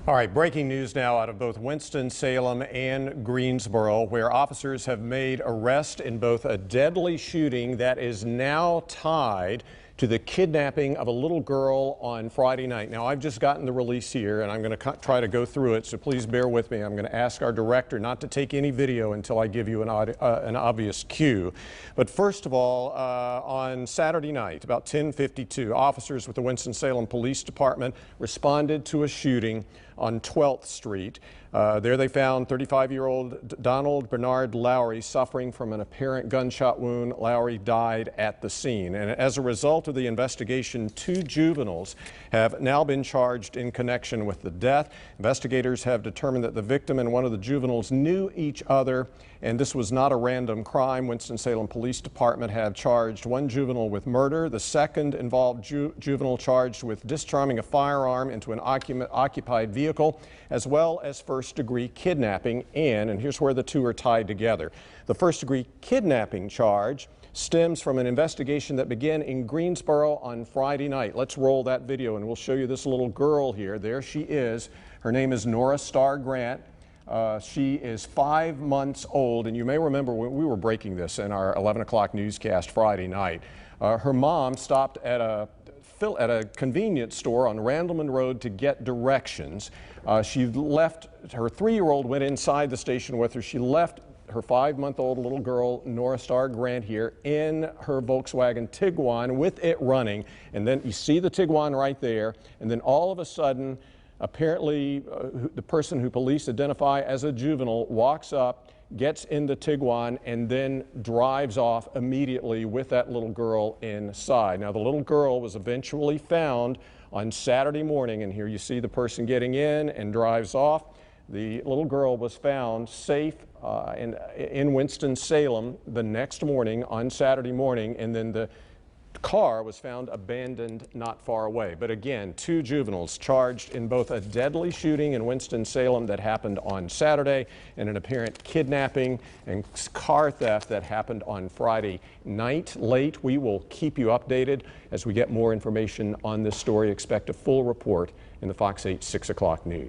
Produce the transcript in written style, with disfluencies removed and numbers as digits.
All right, breaking news now out of both Winston-Salem and Greensboro, where officers have made arrests in both a deadly shooting that is now tied to the kidnapping of a little girl on Friday night. Now, I've just gotten the release here, and I'm going to try to go through it, so please bear with me. I'm going to ask our director not to take any video until I give you an obvious cue. But first of all, on Saturday night, about 10:52, officers with the Winston-Salem Police Department responded to a shooting on 12th Street. There they found 35-year-old Donald Bernard Lowry suffering from an apparent gunshot wound. Lowry died at the scene. And as a result of the investigation, 2 juveniles have now been charged in connection with the death. Investigators have determined that the victim and one of the juveniles knew each other, and this was not a random crime. Winston-Salem Police Department have charged 1 juvenile with murder. The second involved juvenile charged with discharging a firearm into an occupied vehicle, as well as first-degree kidnapping. And here's where the 2 are tied together. The first-degree kidnapping charge stems from an investigation that began in Greensboro on Friday night. Let's roll that video and we'll show you this little girl here. There she is. Her name is Nora Starr Grant. She is 5 months old, and you may remember when we were breaking this in our 11 o'clock newscast Friday night. Her mom stopped at a convenience store on Randleman Road to get directions. She left, her 3-year-old went inside the station with her. She left her 5-month-old little girl, Nora Starr Grant, here in her Volkswagen Tiguan with it running. And then you see the Tiguan right there. And then all of a sudden, apparently the person who police identify as a juvenile walks up, gets in the Tiguan, and then drives off immediately with that little girl inside. Now, the little girl was eventually found on Saturday morning, and here you see the person getting in and drives off. The little girl was found safe in Winston-Salem the next morning, on Saturday morning, and then the car was found abandoned not far away. But again, 2 juveniles charged in both a deadly shooting in Winston-Salem that happened on Saturday and an apparent kidnapping and car theft that happened on Friday night late. We will keep you updated as we get more information on this story. Expect a full report in the Fox 8 6 o'clock news.